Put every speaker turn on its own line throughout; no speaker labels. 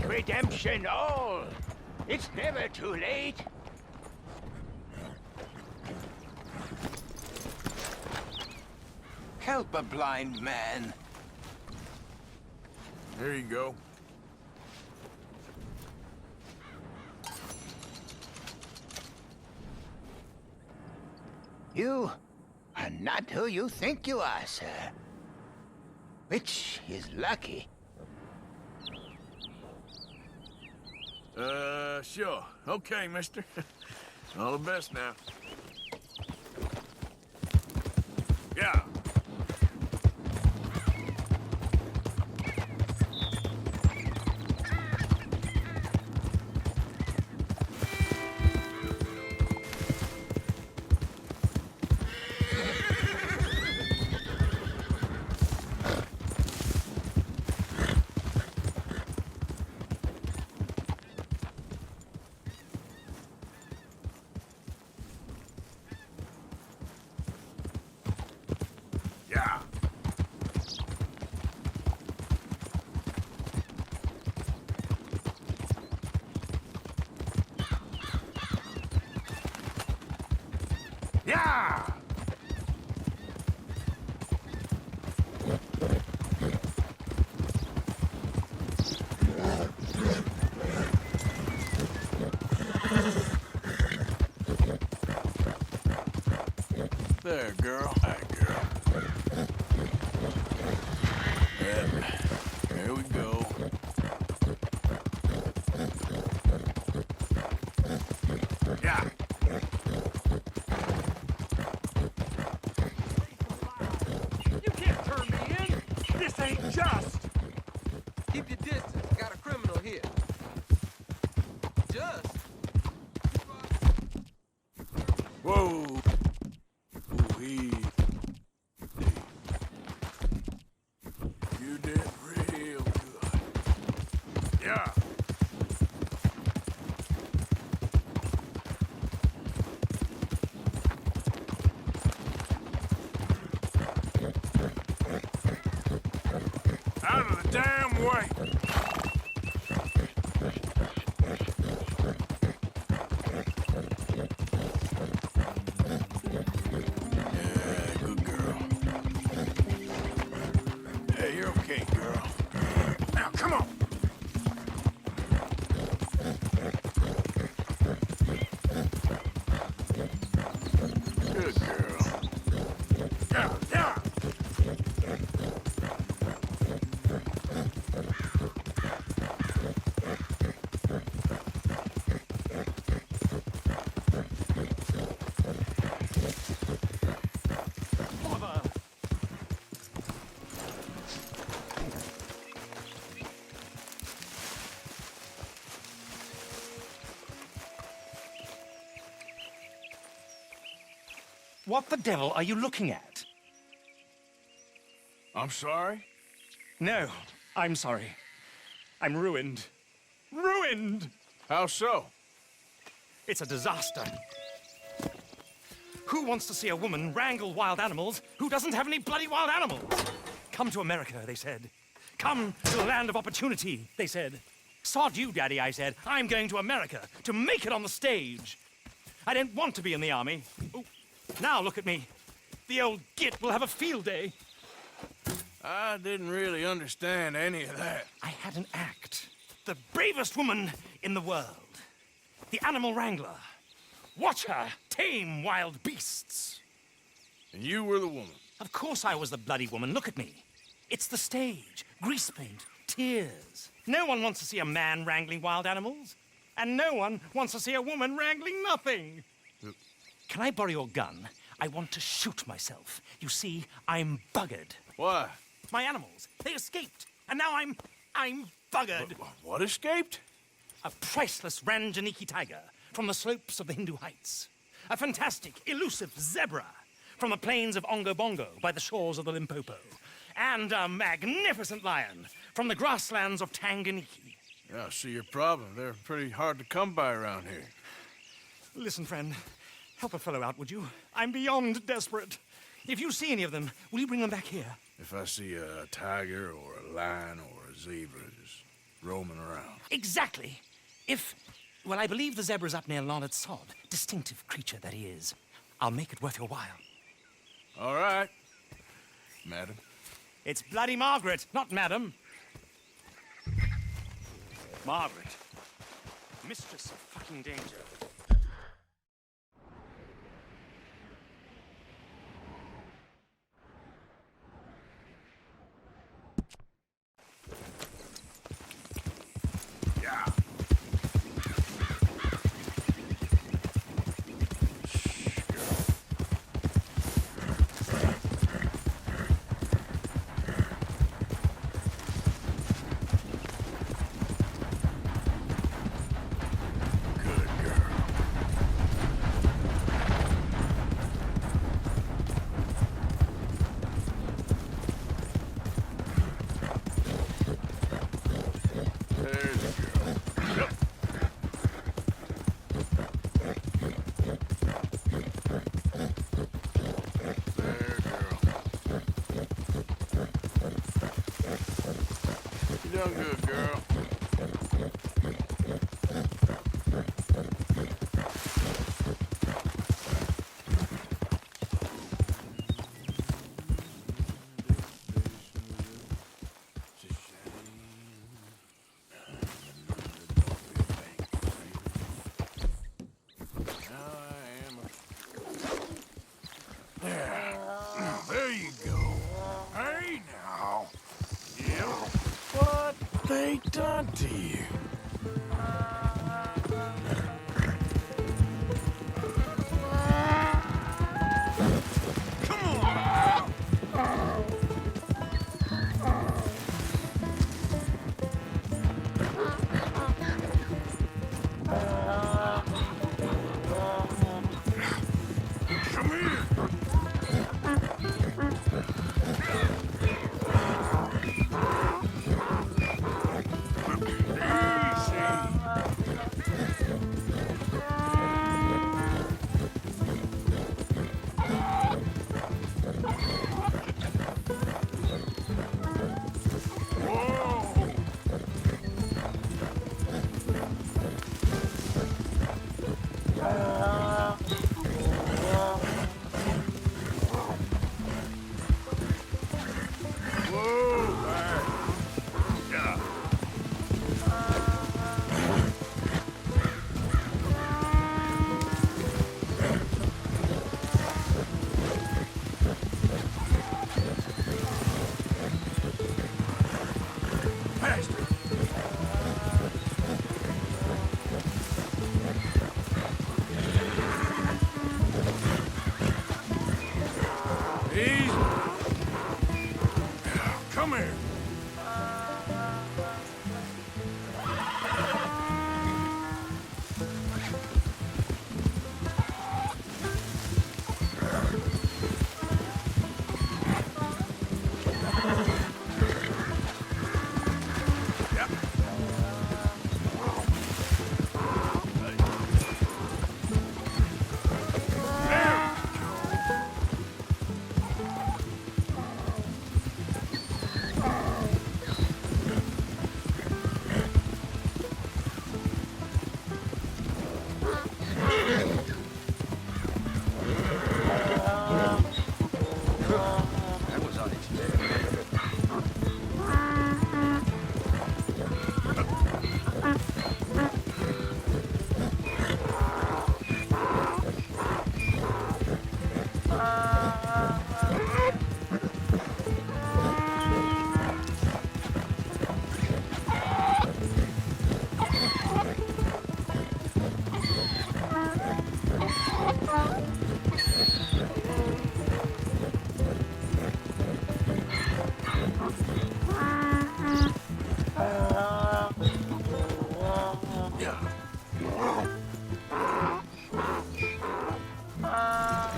redemption all. It's never too late. Help a blind man.
There you go.
You are not who you think you are, sir. Which is lucky.
Sure. Okay, mister. All the best now. Yeah. Yeah. Yeah! There, girl. Hi, girl. There we go. Yeah.
You can't turn me in! This ain't just!
Keep your distance. Got a criminal here. Just?
Whoa. Ooh-wee. You did real good. Yeah. Out of the damn way. Yeah, good girl. Hey, you're okay, girl. Now, come on. Good girl. Yeah, yeah.
Mother! What the devil are you looking at?
I'm sorry.
No, I'm sorry. I'm ruined. Ruined!
How so?
It's a disaster. Who wants to see a woman wrangle wild animals who doesn't have any bloody wild animals? Come to America, they said. Come to the land of opportunity, they said. Sod you, Daddy, I said. I'm going to America to make it on the stage. I don't want to be in the army. Ooh, now look at me. The old git will have a field day.
I didn't really understand any of that.
I had an act. The bravest woman in the world. The animal wrangler. Watch her tame wild beasts.
And you were the woman.
Of course I was the bloody woman. Look at me. It's the stage. Grease paint. Tears. No one wants to see a man wrangling wild animals. And no one wants to see a woman wrangling nothing. Can I borrow your gun? I want to shoot myself. You see, I'm buggered.
Why?
My animals, they escaped. And now I'm buggered.
What escaped?
A priceless Ranjaniki tiger from the slopes of the Hindu Heights. A fantastic, elusive zebra from the plains of Ongo Bongo by the shores of the Limpopo. And a magnificent lion from the grasslands of Tanganyika.
Yeah, I see your problem. They're pretty hard to come by around here.
Listen, friend, help a fellow out, would you? I'm beyond desperate. If you see any of them, will you bring them back here?
If I see a tiger or a lion or a zebra, just roaming around.
Exactly. Well, I believe the zebra's up near Lonnet Sod. Distinctive creature that he is. I'll make it worth your while.
All right, madam.
It's bloody Margaret, not madam. Margaret. Mistress of fucking danger.
You done good, girl. There you go. Hey, now. Yep. What they done to you? Come on! Come here! Easy. Come here.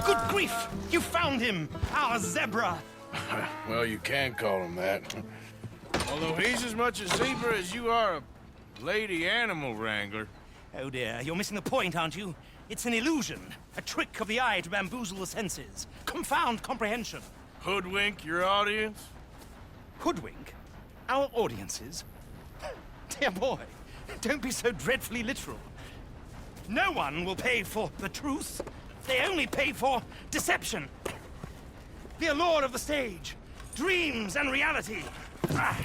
Good grief! You found him! Our zebra!
Well, you can call him that. Although he's as much a zebra as you are a lady animal wrangler.
Oh dear, you're missing the point, aren't you? It's an illusion. A trick of the eye to bamboozle the senses. Confound comprehension.
Hoodwink your audience?
Hoodwink? Our audiences? Dear boy, don't be so dreadfully literal. No one will pay for the truth. They only pay for deception. The allure of the stage, dreams and reality. Ah.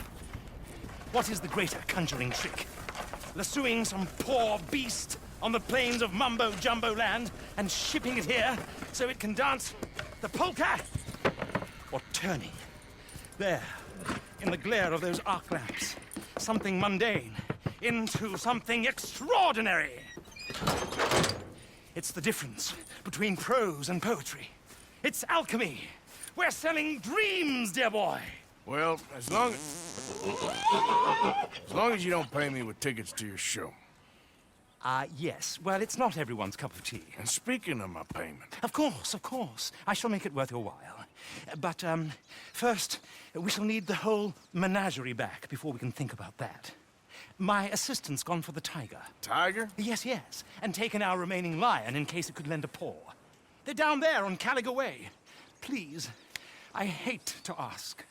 What is the greater conjuring trick? Lassoing some poor beast on the plains of mumbo-jumbo land and shipping it here so it can dance the polka? Or turning, there, in the glare of those arc lamps, something mundane into something extraordinary? It's the difference between prose and poetry. It's alchemy. We're selling dreams, dear boy.
Well, as long as you don't pay me with tickets to your show.
Yes. Well, it's not everyone's cup of tea.
And speaking of my payment...
Of course, of course. I shall make it worth your while. But, first, we shall need the whole menagerie back before we can think about that. My assistant's gone for the tiger.
Tiger?
Yes, yes. And taken our remaining lion in case it could lend a paw. They're down there on Caliga Way. Please, I hate to ask.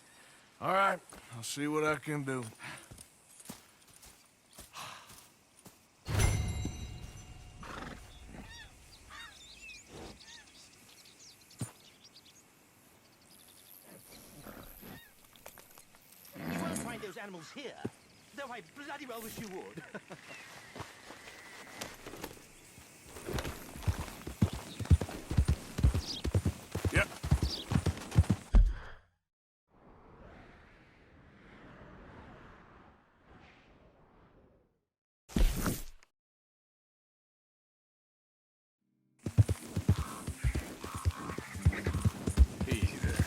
All right, I'll see what I can do.
You won't find those animals here, though I bloody well wish you would.
Yep. Easy there.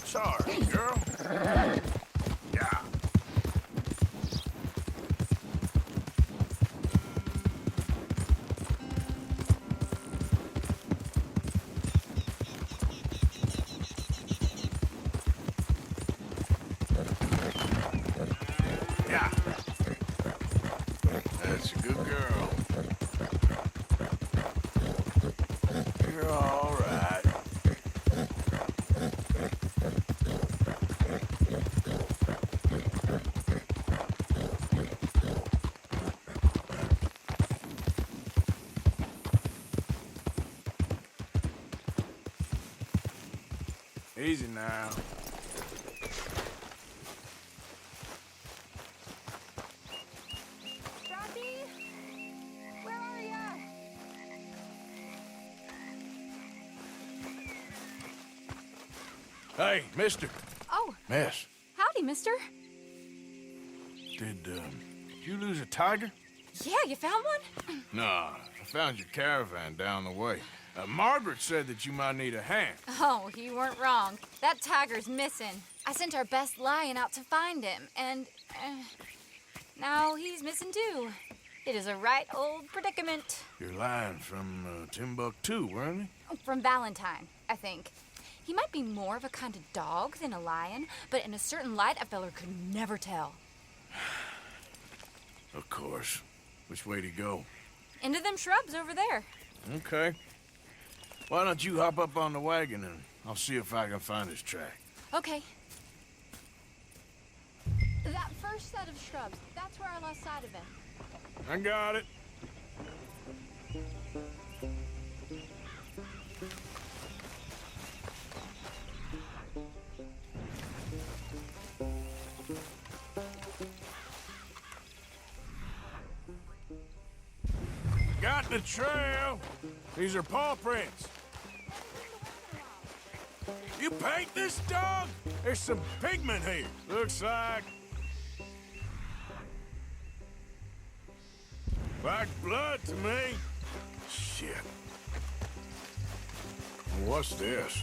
Sorry, girl. Yeah. Yeah. That's a good girl. You're all right. Easy now.
Robbie? Where are ya?
Hey, mister.
Oh,
Miss,
howdy, mister.
did you lose a tiger?
Yeah, you found one?
Nah, I found your caravan down the way. Margaret said that you might need a hand.
Oh, you weren't wrong. That tiger's missing. I sent our best lion out to find him, and now he's missing too. It is a right old predicament.
Your lion from Timbuktu, weren't he?
From Valentine, I think. He might be more of a kind of dog than a lion, but in a certain light, a feller could never tell.
Of course. Which way to go?
Into them shrubs over there.
Okay. Why don't you hop up on the wagon and I'll see if I can find his track.
Okay. That first set of shrubs, that's where I lost sight of him.
I got it. Got the trail. These are paw prints. You paint this dog? There's some pigment here. Looks like blood to me. Shit. What's this?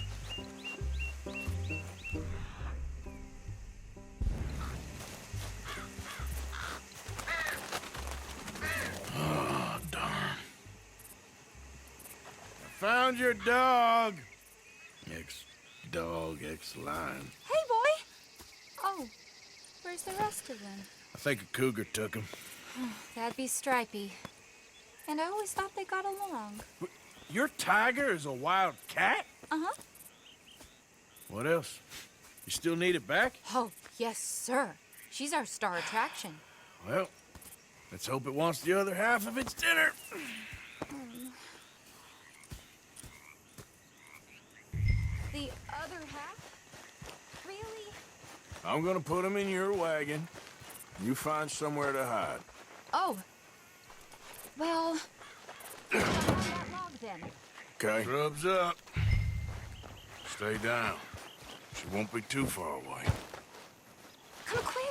Oh, darn found your dog. Ex-dog, ex-lion.
Hey, boy! Oh, where's the rest of them?
I think a cougar took him.
That'd be Stripey. And I always thought they got along.
Your tiger is a wild cat?
Uh-huh.
What else? You still need it back?
Oh, yes, sir. She's our star attraction.
Well, let's hope it wants the other half of its dinner.
The other half? Really?
I'm gonna put him in your wagon. You find somewhere to hide.
Oh. Well, on that log then.
Okay. Grub's up. Stay down. She won't be too far away.
Come quick.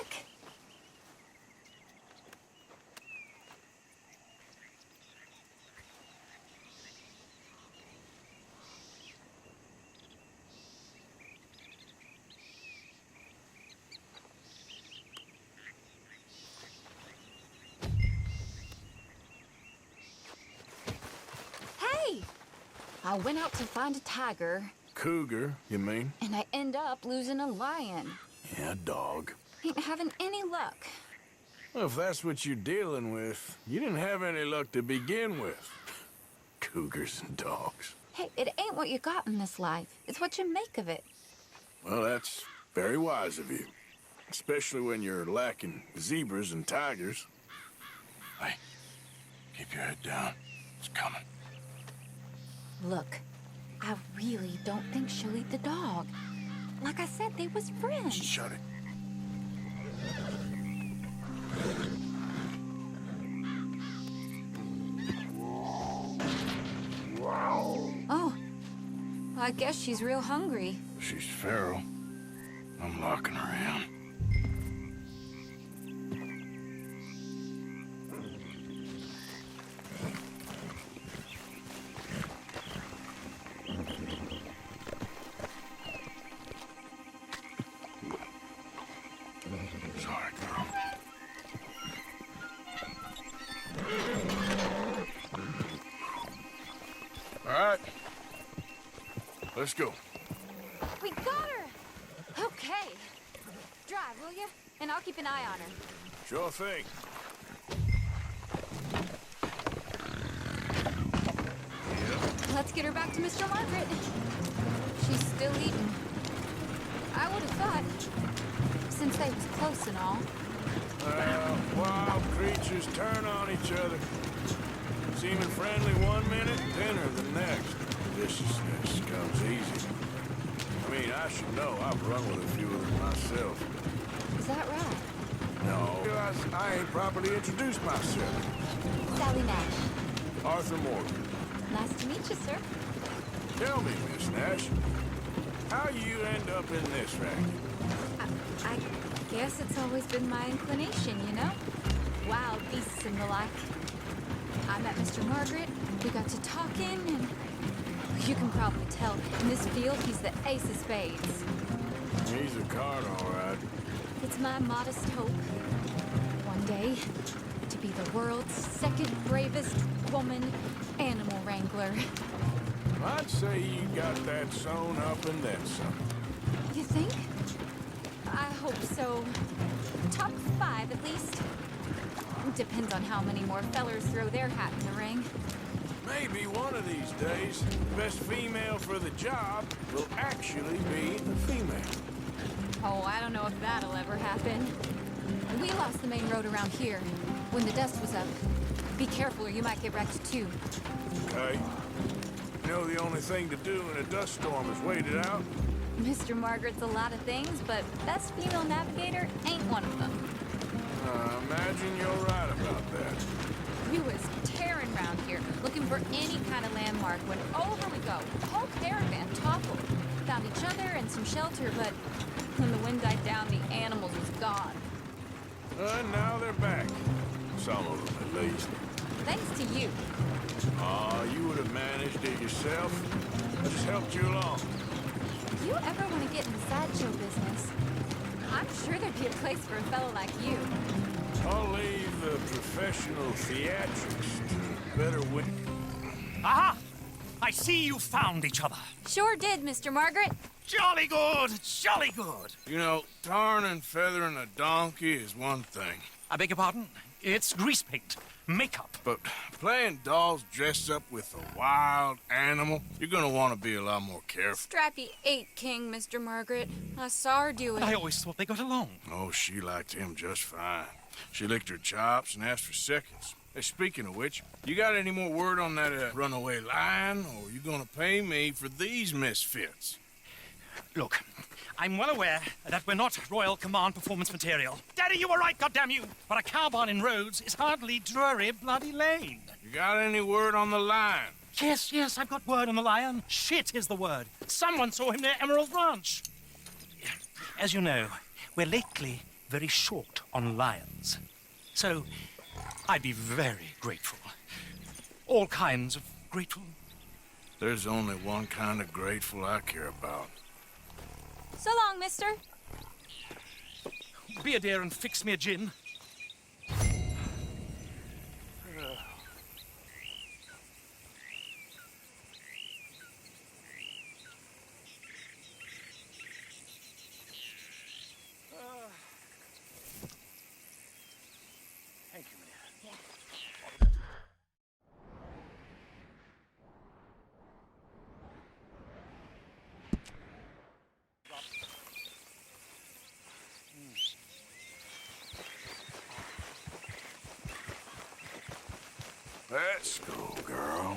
Hey! I went out to find a tiger,
Cougar, you mean?
and I end up losing a lion.
Yeah, dog.
Ain't having any luck.
Well, if that's what you're dealing with, you didn't have any luck to begin with. Cougars and dogs.
Hey, it ain't what you got in this life. It's what you make of it.
Well, that's very wise of you. Especially when you're lacking zebras and tigers. Hey, keep your head down. It's coming.
Look, I really don't think she'll eat the dog. Like I said, they was friends.
Shut it.
Oh, I guess she's real hungry.
She's feral. I'm locking her in. Sorry, girl. All right. Let's go.
We got her! Okay. Drive, will you? And I'll keep an eye on her.
Sure thing.
Let's get her back to Mr. Margaret. She's still eating. I would have thought, since they was close and all.
Wild creatures turn on each other. Seeming friendly one minute, dinner the next. Viciousness comes easy. I mean, I should know. I've run with a few of them myself.
Is that right?
No, I ain't properly introduced myself.
Sally Nash.
Arthur Morgan.
Nice to meet you, sir.
Tell me, Miss Nash, how you end up in this racket?
I guess it's always been my inclination, you know? Wild beasts and the like. I met Mr. Margaret, we got to talking, and you can probably tell, in this field, he's the ace of spades.
He's a card, all right.
It's my modest hope, one day, to be the world's second bravest woman animal wrangler.
I'd say you got that sewn up and then some.
You think? I hope so. Top 5, at least. Depends on how many more fellers throw their hat in the ring.
Maybe one of these days, the best female for the job will actually be the female.
Oh, I don't know if that'll ever happen. We lost the main road around here when the dust was up. Be careful or you might get wrecked too.
Okay. You know the only thing to do in a dust storm is wait it out?
Mr. Margaret's a lot of things, but best female navigator ain't one of them.
Imagine you're right about that.
We was tearing around here, looking for any kind of landmark when over we go. The whole caravan toppled. Found each other and some shelter, but when the wind died down, the animals was gone.
And now they're back. Some of them, at least.
Thanks to you.
You would have managed it yourself. I just helped you along.
If you ever want to get in the sideshow business, I'm sure there'd be a place for a fellow like you.
I'll leave the professional theatrics to better wit.
Aha! I see you found each other.
Sure did, Mr. Margaret.
Jolly good, jolly good.
You know, tarring and feathering a donkey is one thing.
I beg your pardon? It's grease paint, makeup.
But playing dolls dressed up with a wild animal, you're gonna want to be a lot more careful.
Strappy ate King, Mr. Margaret. I saw her do it.
I always thought they got along.
Oh, she liked him just fine. She licked her chops and asked for seconds. Hey, speaking of which, you got any more word on that runaway lion, or you gonna pay me for these misfits?
Look, I'm well aware that we're not Royal Command performance material. Daddy, you were right, goddamn you! But a cow barn in Rhodes is hardly Drury Bloody Lane.
You got any word on the lion?
Yes, I've got word on the lion. Shit is the word. Someone saw him near Emerald Ranch. As you know, we're lately very short on lions. So, I'd be very grateful. All kinds of grateful.
There's only one kind of grateful I care about.
So long, mister.
Be a dear and fix me a gin. Thank you, dear.
Let's go, girl.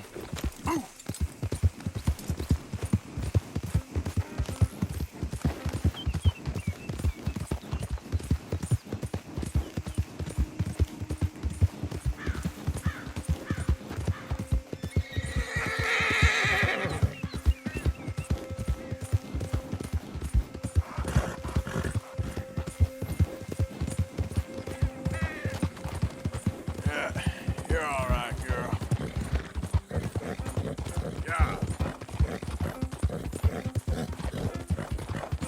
You're all right, girl. Yeah.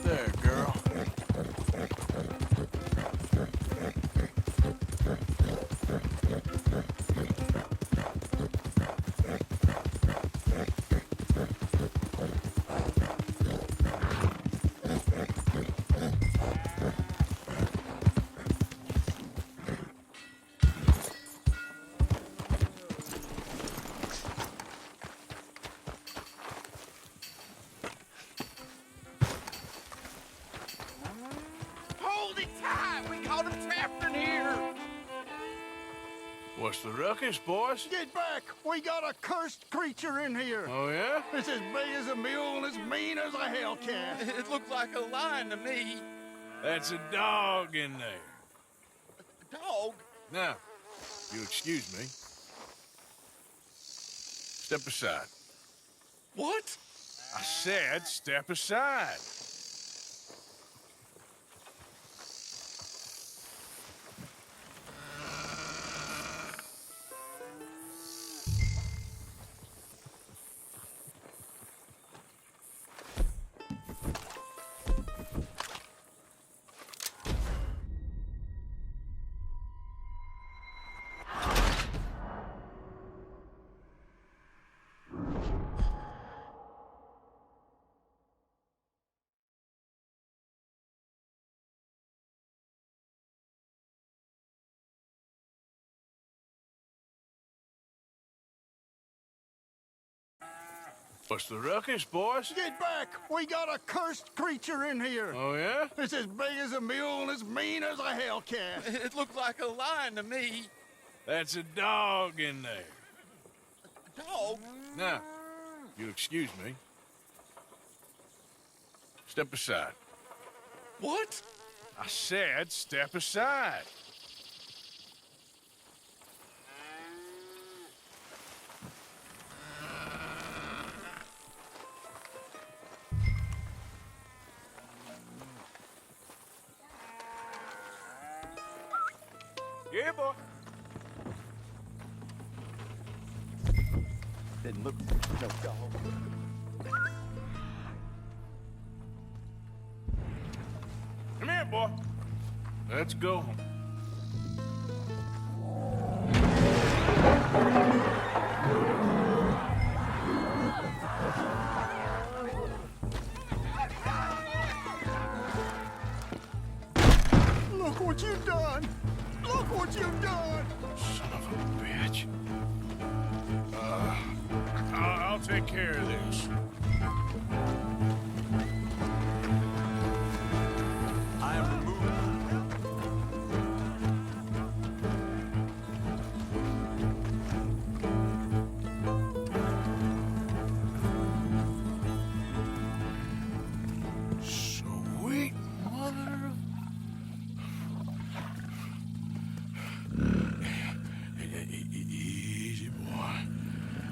There, girl.
Hold it tight! We got him trapped in here!
What's the ruckus, boys?
Get back! We got a cursed creature in here.
Oh, yeah?
It's as big as a mule and as mean as a hellcat.
It looks like a lion to me.
That's a dog in there.
Dog?
Now, you excuse me. Step aside.
What?
I said step aside. What's the ruckus, boys?
Get back! We got a cursed creature in here.
Oh, yeah?
It's as big as a mule and as mean as a hellcat.
It looks like a lion to me.
That's a dog in there.
Dog?
Now, you excuse me. Step aside.
What?
I said step aside. Yeah, boy.
Didn't look no dog.
Come here, boy. Let's go.
Look what you've done! Look what you've done!
Son of a bitch. I'll take care of this.
I am removing.
Sweet mother of... Easy, boy.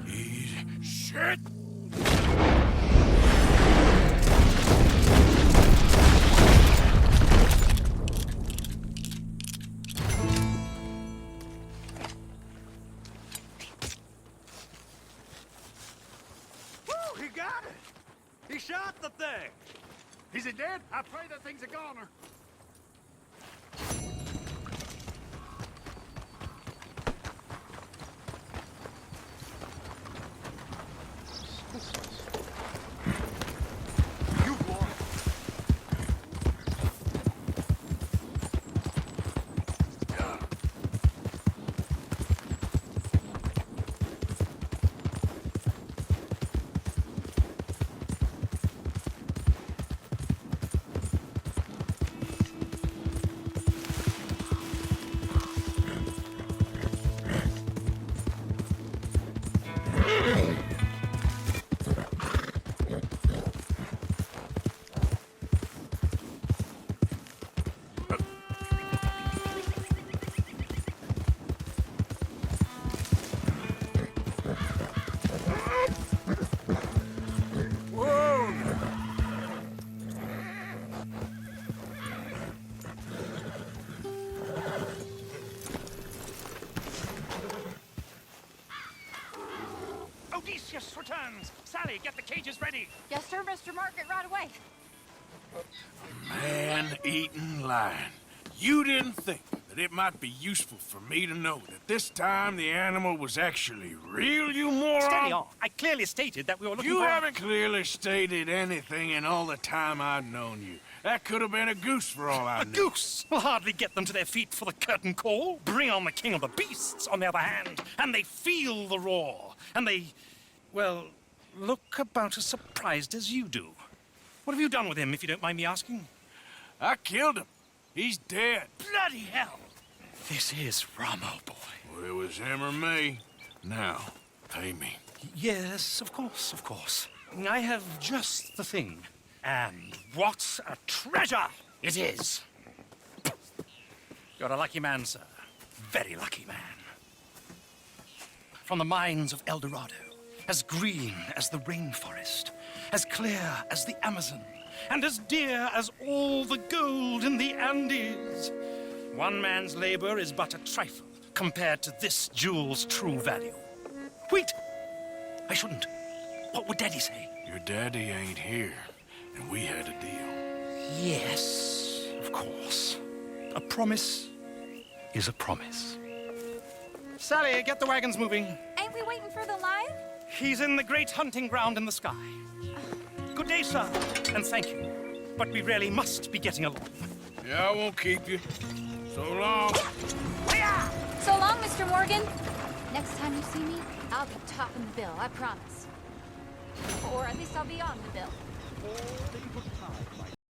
Easy. Shit!
Woo, he got it! He shot the thing! Is it dead? I pray that thing's a goner. You've won.
Odysseus returns. Sally, get the cages ready.
Yes, sir, Mr. Margaret, right away.
Man-eating lion. You didn't think that it might be useful for me to know that this time the animal was actually real, you moron?
Steady on. I clearly stated that we were looking
You
for...
haven't clearly stated anything in all the time I've known you. That could have been a goose for all I
A
knew.
goose will hardly get them to their feet for the curtain call. Bring on the king of the beasts, on the other hand, and they feel the roar. And they, well, look about as surprised as you do. What have you done with him, if you don't mind me asking?
I killed him. He's dead.
Bloody hell! This is Ramo, boy.
Well, it was him or me. Now, pay me.
Yes, of course, of course. I have just the thing. And what a treasure it is! You're a lucky man, sir. Very lucky man. From the mines of El Dorado, as green as the rainforest, as clear as the Amazon, and as dear as all the gold in the Andes. One man's labor is but a trifle compared to this jewel's true value. Wait! I shouldn't. What would Daddy say?
Your daddy ain't here, and we had a deal.
Yes, of course. A promise is a promise. Sally, get the wagons moving.
Ain't we waiting for the lion?
He's in the great hunting ground in the sky. Good day, sir, and thank you. But we really must be getting along.
Yeah, I won't keep you. So long.
So long, Mr. Morgan. Next time you see me, I'll be topping the bill, I promise. Or at least I'll be on the bill.
All in good time, my